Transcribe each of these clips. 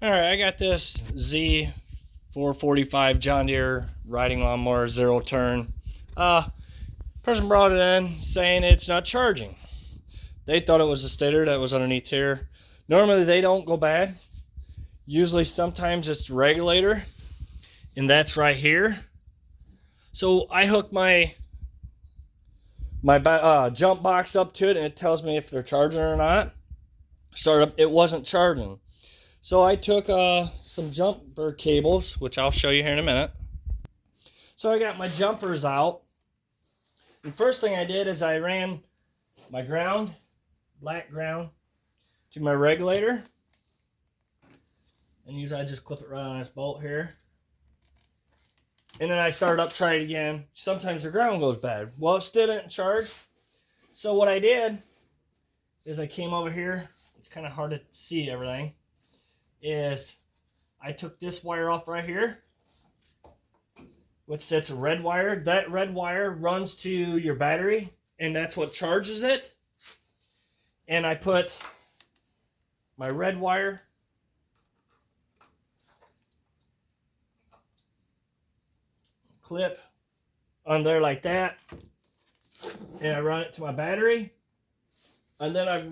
Alright, I got this z445 John Deere riding lawnmower, zero turn. Person brought it in saying it's not charging. They thought it was the stator that was underneath here. Normally they don't go bad. Usually sometimes it's the regulator, and that's right here. So I hook my jump box up to it, and it tells me if they're charging or not. Start up, it wasn't charging. So I took some jumper cables, which I'll show you here in a minute. So I got my jumpers out. The first thing I did is I ran my ground, black ground, to my regulator. And usually I just clip it right on this bolt here. And then I started up, try it again. Sometimes the ground goes bad. Well, it still didn't charge. So what I did is I came over here. It's kind of hard to see everything. Is I took this wire off right here, which sets a red wire. That red wire runs to your battery, and that's what charges it. And I put my red wire clip on there like that, and I run it to my battery, and then I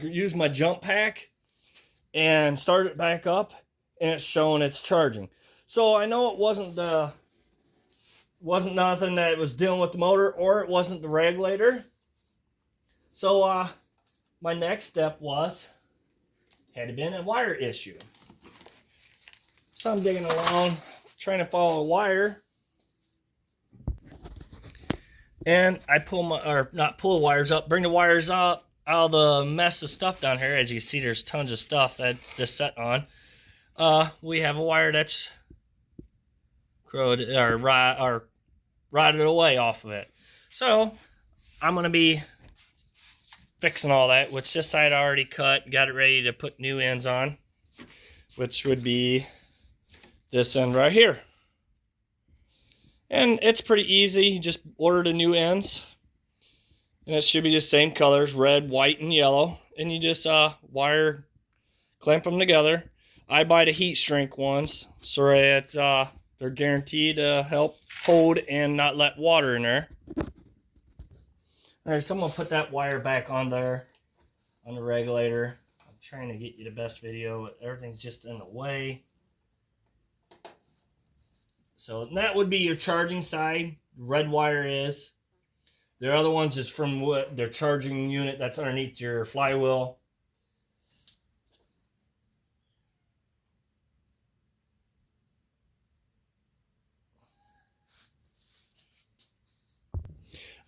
use my jump pack and start it back up, and it's showing it's charging. So I know it wasn't nothing that was dealing with the motor, or it wasn't the regulator. So my next step had to been a wire issue. So I'm digging along, trying to follow the wire, and I bring the wires up out of the mess of stuff down here. As you see, there's tons of stuff that's just sitting on. We have a wire that's rotted away off of it. So I'm going to be fixing all that, which this side I already cut, got it ready to put new ends on, which would be this end right here. And it's pretty easy. You just order the new ends. And it should be the same colors, red, white, and yellow. And you just clamp them together. I buy the heat shrink ones so that they're guaranteed to help hold and not let water in there. Alright, so I'm going to put that wire back on there, on the regulator. I'm trying to get you the best video, but everything's just in the way. So that would be your charging side. Red wire is. The other ones is from their charging unit that's underneath your flywheel.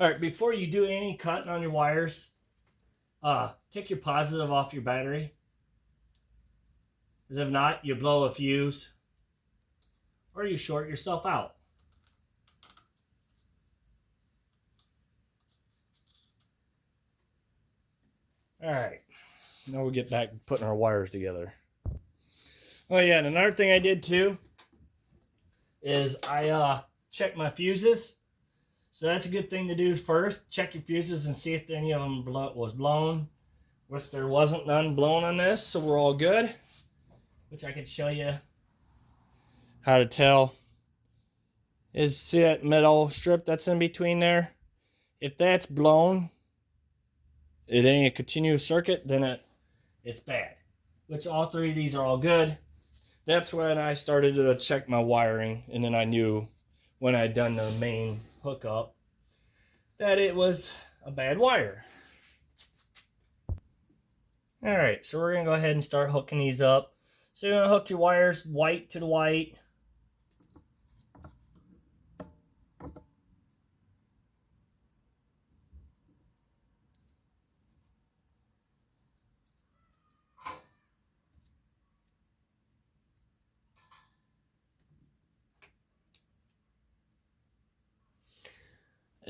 All right, before you do any cutting on your wires, take your positive off your battery. Because if not, you blow a fuse or you short yourself out. All right, now we'll get back to putting our wires together. Oh yeah, and another thing I did too is I checked my fuses. So that's a good thing to do first. Check your fuses and see if any of them was blown. Which there wasn't none blown on this, so we're all good. Which I could show you how to tell. See that metal strip that's in between there? If that's blown, it ain't a continuous circuit, then it's bad. Which all three of these are all good. That's when I started to check my wiring, and then I knew when I'd done the main hookup that it was a bad wire. Alright, so we're going to go ahead and start hooking these up. So you're going to hook your wires white to the white.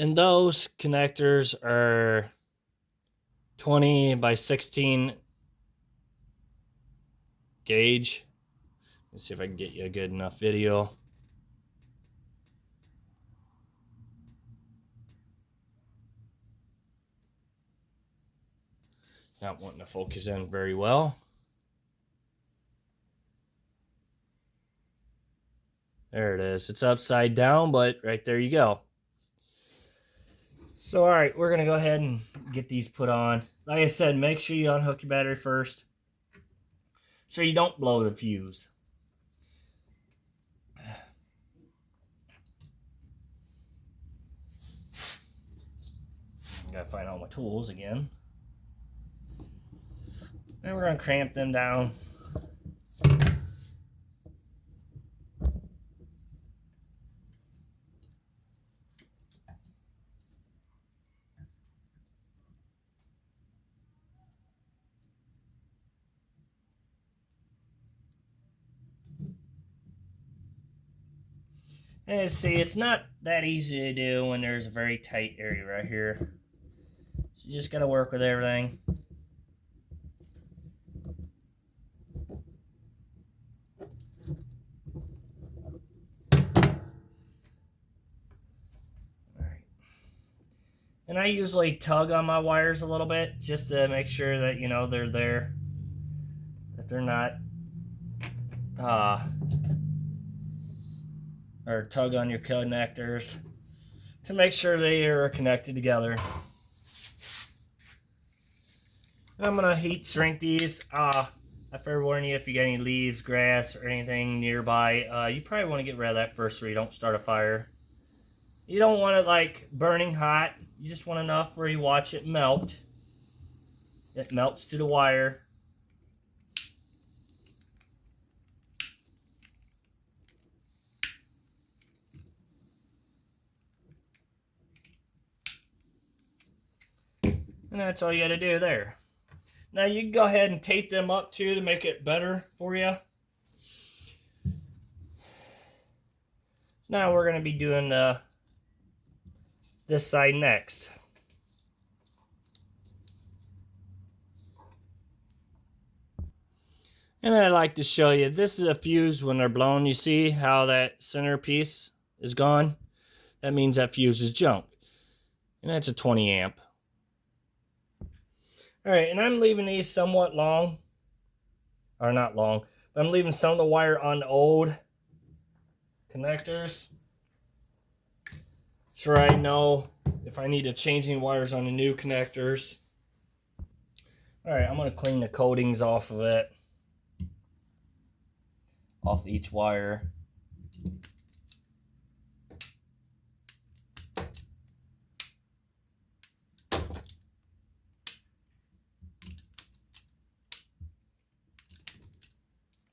And those connectors are 20 by 16 gauge. Let's see if I can get you a good enough video. Not wanting to focus in very well. There it is. It's upside down, but right there you go. So, all right, we're going to go ahead and get these put on. Like I said, make sure you unhook your battery first so you don't blow the fuse. Got to find all my tools again. And we're going to clamp them down. And see, it's not that easy to do when there's a very tight area right here. So you just got to work with everything. And I usually tug on my wires a little bit just to make sure that, you know, they're there. That they're not, or tug on your connectors to make sure they are connected together. And I'm going to heat shrink these. I fair warn you, if you got any leaves, grass, or anything nearby, you probably want to get rid of that first so you don't start a fire. You don't want it like burning hot. You just want enough where you watch it melt. It melts to the wire. And that's all you got to do there. Now you can go ahead and tape them up too to make it better for you. So now we're going to be doing this side next. And I'd like to show you, this is a fuse when they're blown. You see how that center piece is gone? That means that fuse is junk. And that's a 20 amp. Alright, and I'm leaving these somewhat long. Or not long, but I'm leaving some of the wire on the old connectors. So I know if I need to change any wires on the new connectors. Alright, I'm going to clean the coatings off of it. Off each wire.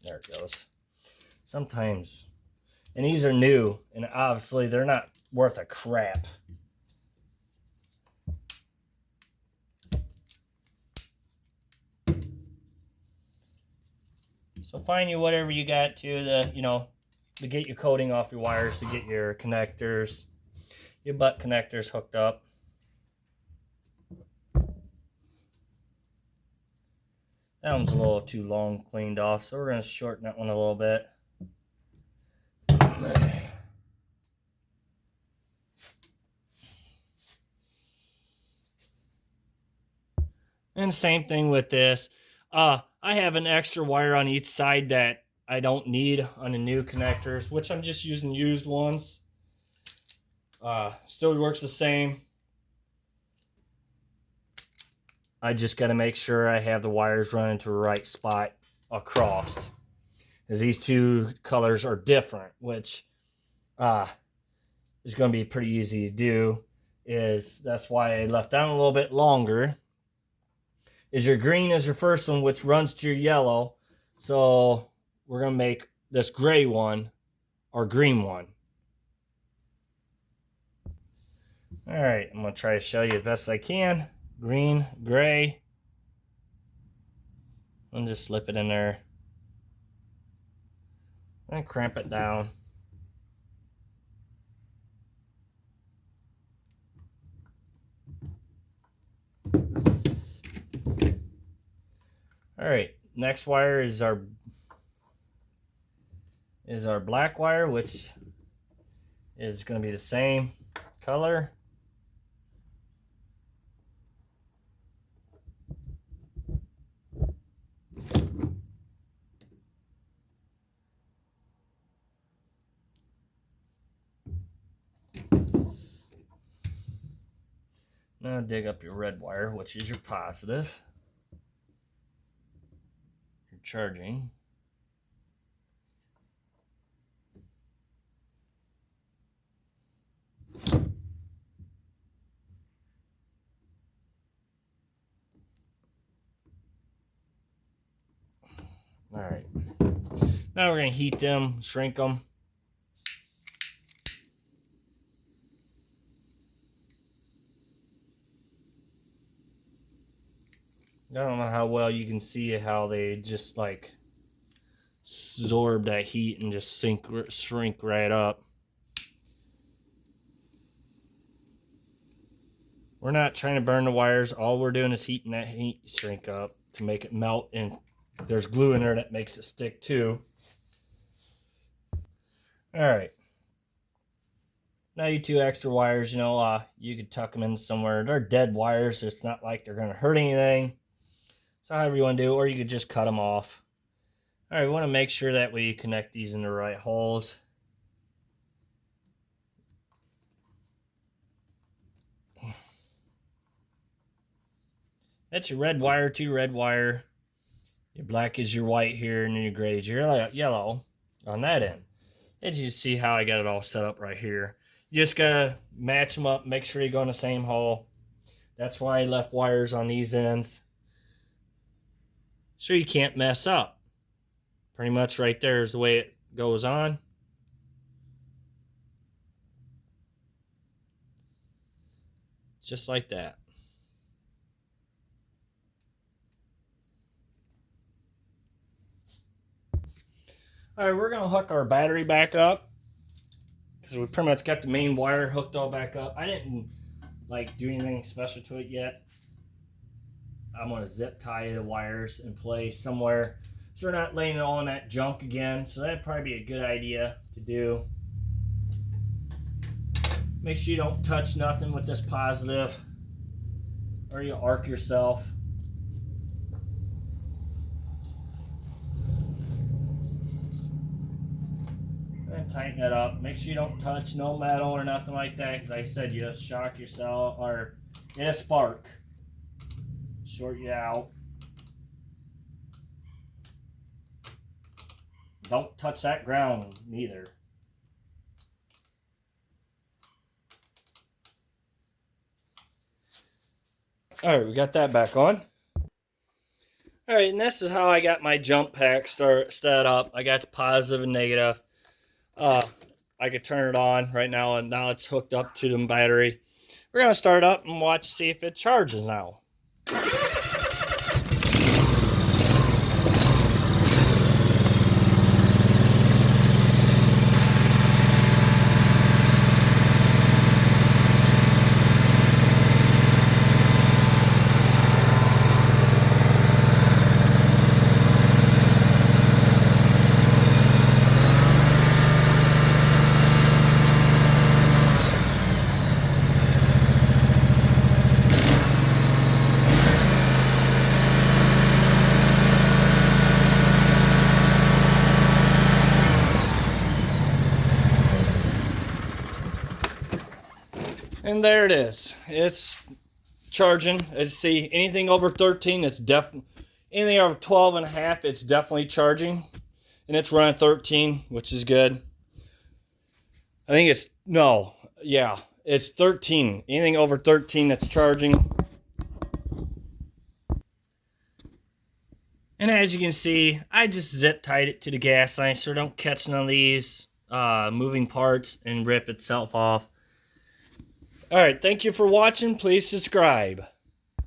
There it goes. Sometimes, and these are new, and obviously they're not worth a crap. So find you whatever you got to get your coating off your wires, to get your connectors, your butt connectors hooked up. That one's a little too long cleaned off, so we're going to shorten that one a little bit. And same thing with this. I have an extra wire on each side that I don't need on the new connectors, which I'm just using used ones. Still works the same. I just got to make sure I have the wires running to the right spot across. Because these two colors are different, which is going to be pretty easy to do. That's why I left down a little bit longer. Is your green is your first one, which runs to your yellow. So we're going to make this gray one our green one. All right, I'm going to try to show you the best I can. Green, gray. And just slip it in there. And cramp it down. All right, next wire is our black wire, which is going to be the same color. Now dig up your red wire, which is your positive. You're charging. All right. Now we're going to heat them, shrink them. I don't know how well you can see how they just like absorb that heat and just shrink right up. We're not trying to burn the wires. All we're doing is heating that heat shrink up to make it melt, and there's glue in there that makes it stick too. All right. Now you two extra wires, you know, you could tuck them in somewhere. They're dead wires. It's not like they're going to hurt anything. So however you want to do, or you could just cut them off. All right, we want to make sure that we connect these in the right holes. That's your red wire, two red wire. Your black is your white here, and then your gray is your yellow on that end. And you see how I got it all set up right here. You just gotta match them up, make sure you go in the same hole. That's why I left wires on these ends, so you can't mess up. Pretty much right there is the way it goes on. Just like that. All right, we're gonna hook our battery back up because we pretty much got the main wire hooked all back up. I didn't like do anything special to it yet. I'm gonna zip tie the wires in place somewhere so we're not laying it all in that junk again. So that'd probably be a good idea to do. Make sure you don't touch nothing with this positive, or you'll arc yourself. And tighten it up. Make sure you don't touch no metal or nothing like that, because like I said, you just shock yourself or get a spark. Short you out. Don't touch that ground neither. All right, we got that back on. All right, and this is how I got my jump pack set up. I got the positive and negative. I could turn it on right now, and now it's hooked up to the battery. We're gonna start up and watch, see if it charges now. And there it is. It's charging. As you see, anything over 13, it's definitely, anything over 12 and a half, it's definitely charging. And it's running 13, which is good. I think it's, no, yeah, it's 13. Anything over 13 that's charging. And as you can see, I just zip tied it to the gas line so don't catch none of these moving parts and rip itself off. All right, thank you for watching. Please subscribe.